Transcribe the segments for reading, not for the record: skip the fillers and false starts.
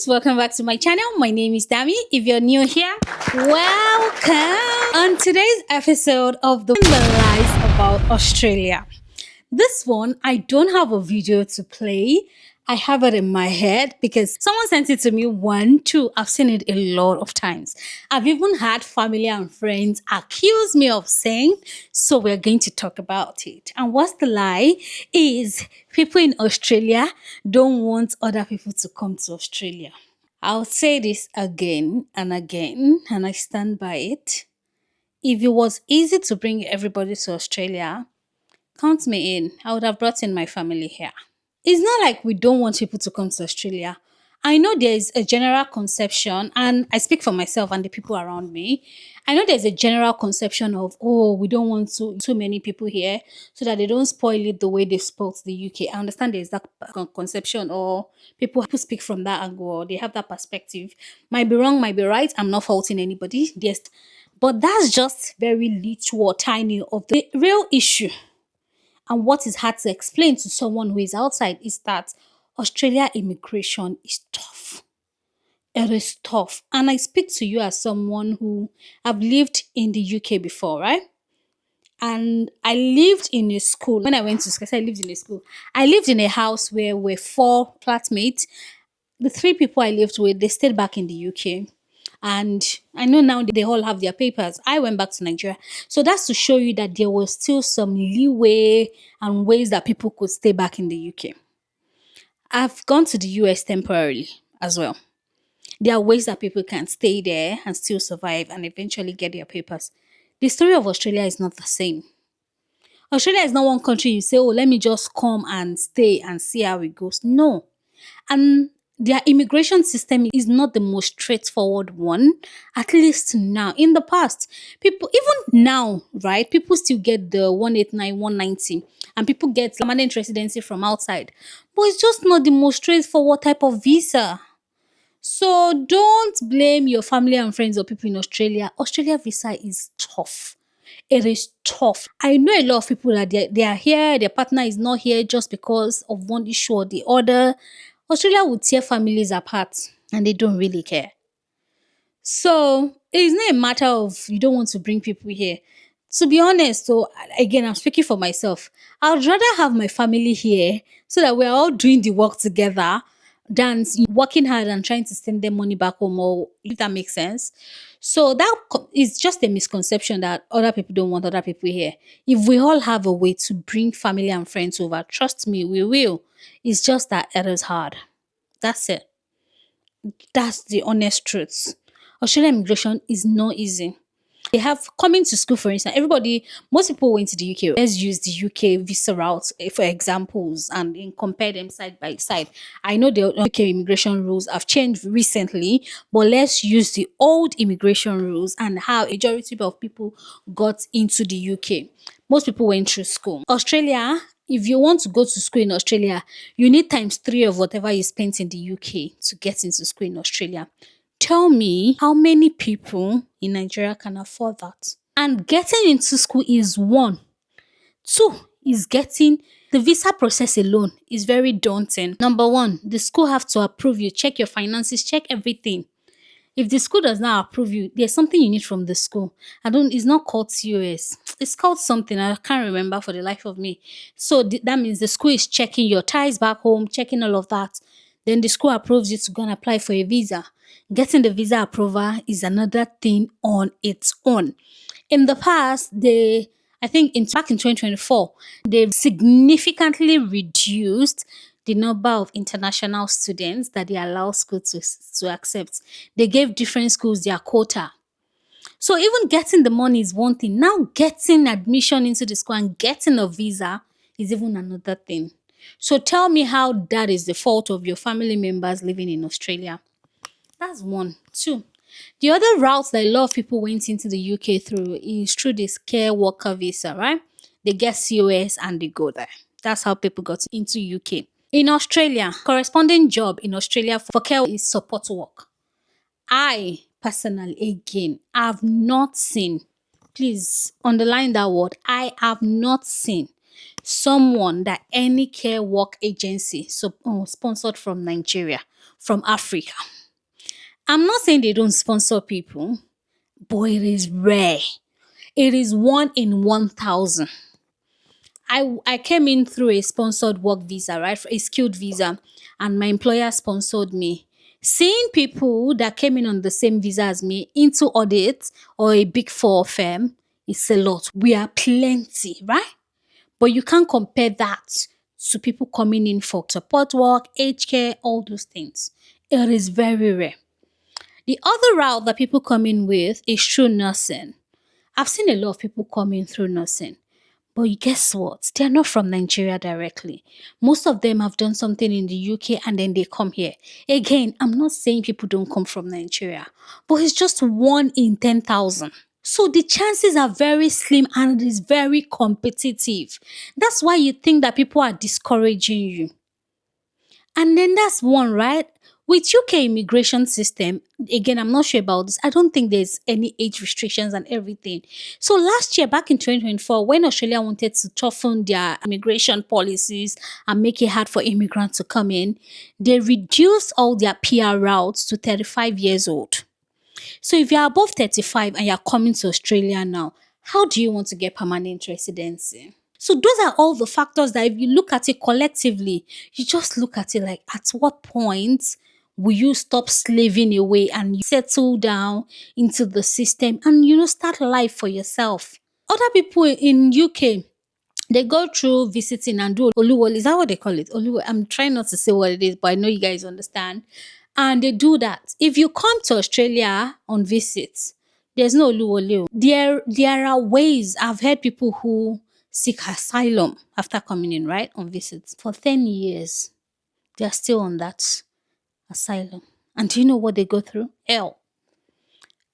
welcome back to my channel. My name is Dammie. If you're new here, welcome. On today's episode of the Lies about Australia. This one, I don't have a video to play. I have it in my head because someone sent it to me I've seen it a lot of times. I've even had family and friends accuse me of saying, so we're going to talk about it. And what's the lie is people in Australia don't want other people to come to Australia. I'll say this again and again, and I stand by it. If it was easy to bring everybody to Australia, count me in. I would have brought in my family here. It's not like we don't want people to come to Australia. I know there's a general conception, and I speak for myself and the people around me. I know there's a general conception of, oh, we don't want too many people here so that they don't spoil it the way they spoiled the UK. I understand there's that conception, or people speak from that angle, or they have that perspective. Might be wrong, might be right. I'm not faulting anybody. Yes, but that's just very little or tiny of the real issue. And what is hard to explain to someone who is outside is that Australia immigration is tough. It is tough. And I speak to you as someone who have lived in the UK before, right? And I lived in a school. When I went to school, I lived in a school. I lived in a house where we're 4 flatmates. The 3 people I lived with, they stayed back in the UK. And I know now they all have their papers. I went back to Nigeria. So that's to show you that there was still some leeway and ways that people could stay back in the UK. I've gone to the US temporarily as well. There are ways that people can stay there and still survive and eventually get their papers. The story of Australia is not the same. Australia is not one country you say, oh, let me just come and stay and see how it goes. No. And their immigration system is not the most straightforward one, at least now. In the past, people, even now, right, people still get the 189, 190, and people get permanent residency from outside. But it's just not the most straightforward type of visa. So don't blame your family and friends or people in Australia. Australia visa is tough. It is tough. I know a lot of people that they are here, their partner is not here just because of one issue or the other. Australia would tear families apart and they don't really care. So it's not a matter of you don't want to bring people here. To be honest, so again, I'm speaking for myself. I would rather have my family here so that we're all doing the work together than working hard and trying to send them money back home, or if that makes sense. So that is just a misconception that other people don't want other people here. If we all have a way to bring family and friends over, trust me, we will. It's just that it is hard. That's it. That's the honest truth. Australian immigration is not easy. They have coming to school, for instance. Most people went to the UK. Let's use the UK visa route for examples and compare them side by side. I know the UK immigration rules have changed recently, but let's use the old immigration rules and how a majority of people got into the UK. Most people went through school. Australia, if you want to go to school in Australia, you need ×3 of whatever you spent in the UK to get into school in Australia. Tell me how many people in Nigeria can afford that? And getting into school is 1. 2 is getting the visa process alone is very daunting. Number 1, the school have to approve you, check your finances, check everything. If the school does not approve you, there's something you need from the school. It's not called COS. It's called something. I can't remember for the life of me. So that means the school is checking your ties back home, checking all of that. Then the school approves you to go and apply for a visa. Getting the visa approval is another thing on its own. In the past, back in 2024, they've significantly reduced the number of international students that they allow schools to accept. They gave different schools their quota. So even getting the money is one thing. Now getting admission into the school and getting a visa is even another thing. So tell me how that is the fault of your family members living in Australia. That's 1. 2. The other route that a lot of people went into the UK through is through this care worker visa, right? They get COS and they go there. That's how people got into UK. In Australia, corresponding job in Australia for care is support work. I personally, again, have not seen, please underline that word, I have not seen someone that any care work agency sponsored from Nigeria, from Africa. I'm not saying they don't sponsor people, but it is rare. It is 1 in 1,000. I came in through a sponsored work visa, right? A skilled visa, and my employer sponsored me. Seeing people that came in on the same visa as me into audit or a big four firm is a lot. We are plenty, right? But you can't compare that to people coming in for support work, aged care, all those things. It is very rare. The other route that people come in with is through nursing. I've seen a lot of people come in through nursing. But guess what? They're not from Nigeria directly. Most of them have done something in the UK and then they come here. Again, I'm not saying people don't come from Nigeria, but it's just 1 in 10,000. So the chances are very slim and it is very competitive. That's why you think that people are discouraging you. And then that's one, right? With UK immigration system, again, I'm not sure about this. I don't think there's any age restrictions and everything. So last year, back in 2024, when Australia wanted to toughen their immigration policies and make it hard for immigrants to come in, they reduced all their PR routes to 35 years old. So if you're above 35 and you're coming to Australia now, how do you want to get permanent residency? So those are all the factors that if you look at it collectively, you just look at it like at what point will you stop slaving away and you settle down into the system and start life for yourself. Other people in UK, they go through visiting and do Oluwole. Is that what they call it? Oluwole. I'm trying not to say what it is, but I know you guys understand. And they do that. If you come to Australia on visits, there's no Oluwole. There are ways. I've heard people who seek asylum after coming in, right, on visits. For 10 years, they're still on that asylum. And do you know what they go through? Hell.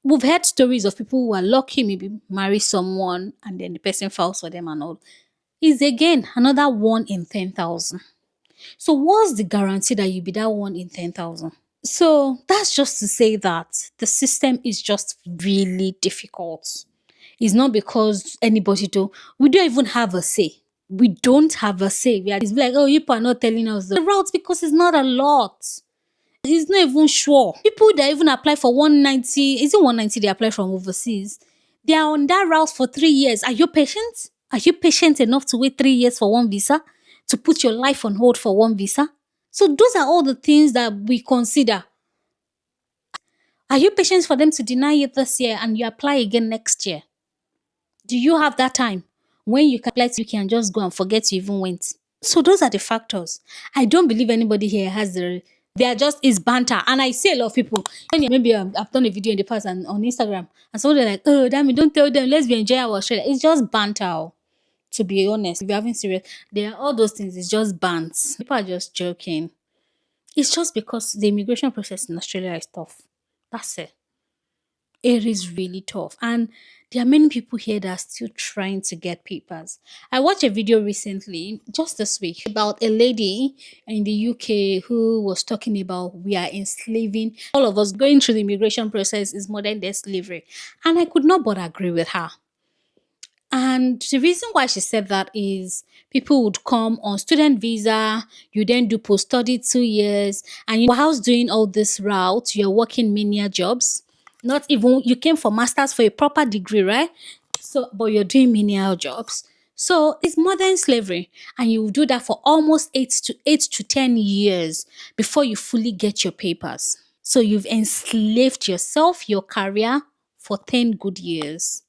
We've heard stories of people who are lucky, maybe marry someone and then the person falls for them and all. Is again another 1 in 10,000. So what's the guarantee that you'll be that 1 in 10,000? So that's just to say that the system is just really difficult. It's not because anybody we don't even have a say. We don't have a say. It's like, oh, you are not telling us the routes because it's not a lot. It's not even sure. People that even apply for 190, is it 190 they apply from overseas? They are on that route for 3 years. Are you patient? Are you patient enough to wait 3 years for one visa? To put your life on hold for one visa? So those are all the things that we consider. Are you patient for them to deny you this year and you apply again next year? Do you have that time when you can apply to you can just go and forget you even went? So those are the factors. I don't believe anybody here has they are just is banter. And I see a lot of people, maybe I've done a video in the past and on Instagram, and so they're like, oh, Dammie, don't tell them, let's be enjoy our Australia. It's just banter. To be honest, if you're having serious, there are all those things, it's just bants. People are just joking. It's just because the immigration process in Australia is tough. That's it. It is really tough. And there are many people here that are still trying to get papers. I watched a video recently, just this week, about a lady in the UK who was talking about we are enslaving. All of us going through the immigration process is modern day slavery. And I could not but agree with her. And the reason why she said that is people would come on student visa, you then do post-study 2 years, and whilst doing all this route, you're working menial jobs. Not even, you came for masters for a proper degree, right? So, but you're doing menial jobs. So it's modern slavery, and you do that for almost 8 to 10 years before you fully get your papers. So you've enslaved yourself, your career for 10 good years.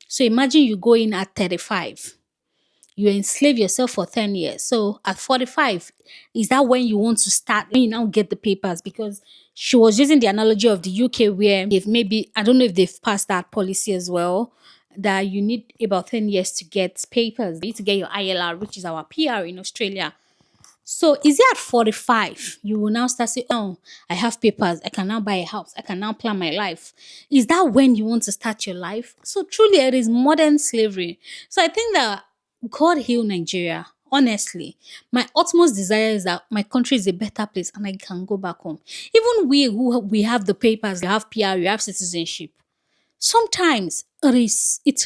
So imagine you go in at 35. You enslave yourself for 10 years. So at 45, is that when you want to start, when you now get the papers? Because she was using the analogy of the UK where if maybe, I don't know if they've passed that policy as well, that you need about 10 years to get papers. You need to get your ILR, which is our PR in Australia. So is it at 45 you will now start saying, oh, I have papers, I can now buy a house, I can now plan my life? Is that when you want to start your life? So truly it is modern slavery. So I think that God heal Nigeria. Honestly, my utmost desire is that my country is a better place and I can go back home. Even we who we have the papers, we have PR, we have citizenship. Sometimes it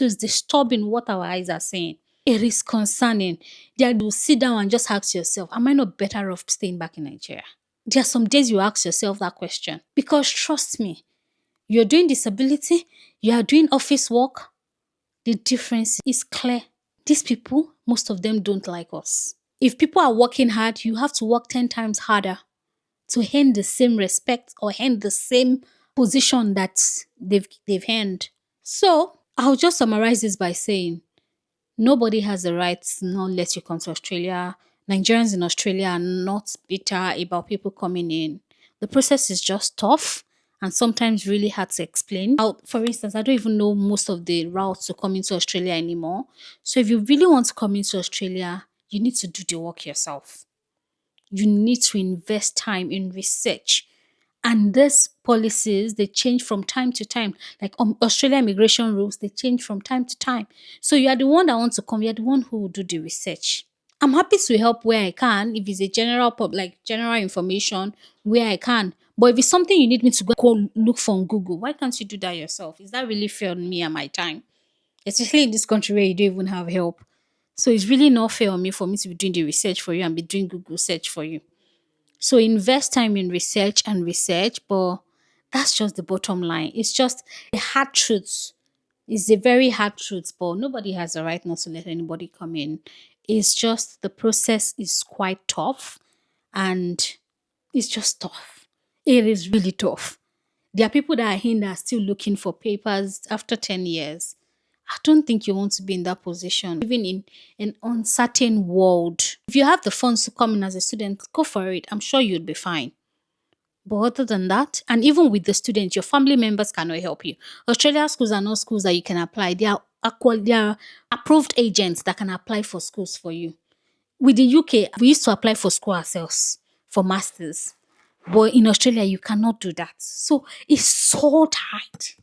is disturbing what our eyes are saying. It is concerning. That you sit down and just ask yourself, am I not better off staying back in Nigeria? There are some days you ask yourself that question. Because trust me, you're doing disability, you are doing office work, the difference is clear. These people, most of them don't like us. If people are working hard, you have to work 10 times harder to earn the same respect or earn the same position that they've earned. So I'll just summarize this by saying nobody has the right to not let you come to Australia. Nigerians in Australia are not bitter about people coming in. The process is just tough and sometimes really hard to explain. For instance, I don't even know most of the routes to come into Australia anymore. So if you really want to come into Australia, you need to do the work yourself. You need to invest time in research. And these policies, they change from time to time. Like Australian immigration rules, they change from time to time. So you are the one that wants to come, you're the one who will do the research. I'm happy to help where I can. If it's a general information, where I can. But if it's something you need me to go look for on Google, why can't you do that yourself? Is that really fair on me and my time? Especially in this country where you don't even have help. So it's really not fair on me for me to be doing the research for you and be doing Google search for you. So invest time in research, but that's just the bottom line. It's just a hard truth. It's a very hard truth, but nobody has the right not to let anybody come in. It's just the process is quite tough and it's just tough. It is really tough. There are people that are in that are still looking for papers after 10 years. I don't think you want to be in that position, even in an uncertain world. If you have the funds to come in as a student, go for it. I'm sure you'd be fine. But other than that, and even with the students, your family members cannot help you. Australia schools are not schools that you can apply. They are approved agents that can apply for schools for you. With the UK, we used to apply for school ourselves for masters. But in Australia, you cannot do that. So it's so tight.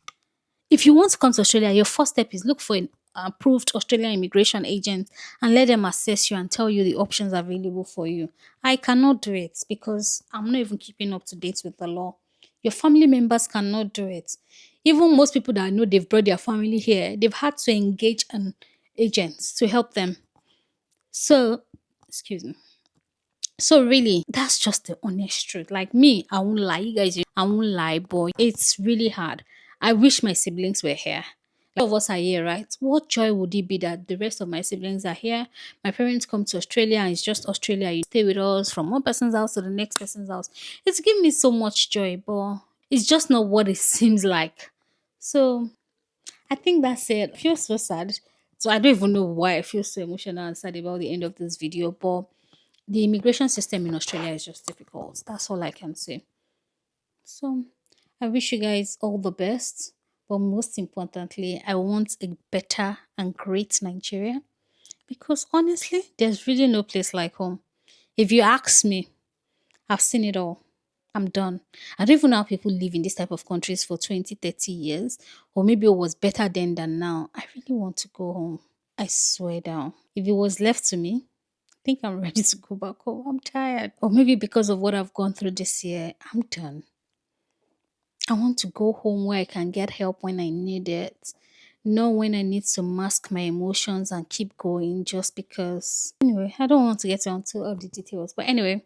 If you want to come to Australia, your first step is look for an approved Australian immigration agent and let them assess you and tell you the options available for you. I cannot do it because I'm not even keeping up to date with the law. Your family members cannot do it. Even most people that I know they've brought their family here, they've had to engage an agent to help them. So, excuse me. So really, that's just the honest truth. Like me, I won't lie. You guys, I won't lie, boy. It's really hard. I wish my siblings were here. All of us are here, right? What joy would it be that the rest of my siblings are here? My parents come to Australia and it's just Australia. You stay with us from one person's house to the next person's house. It's given me so much joy, but it's just not what it seems like. So I think that's it. I feel so sad. So I don't even know why I feel so emotional and sad about the end of this video, but the immigration system in Australia is just difficult. That's all I can say. So I wish you guys all the best. But most importantly, I want a better and great Nigeria. Because honestly, there's really no place like home. If you ask me, I've seen it all. I'm done. I don't even know how people live in this type of countries for 20, 30 years. Or maybe it was better then than now. I really want to go home. I swear down. If it was left to me, I think I'm ready to go back home. I'm tired. Or maybe because of what I've gone through this year, I'm done. I want to go home where I can get help when I need it. Not when I need to mask my emotions and keep going just because. Anyway, I don't want to get into all the details. But anyway,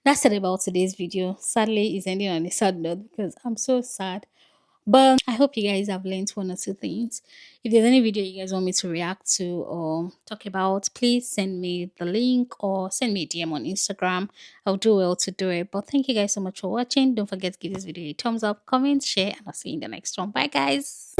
that's it about today's video. Sadly, it's ending on a sad note because I'm so sad. But I hope you guys have learned one or two things. If there's any video you guys want me to react to or talk about, please send me the link or send me a DM on Instagram. I'll do well to do it. But thank you guys so much for watching. Don't forget to give this video a thumbs up, comment, share, and I'll see you in the next one. Bye, guys.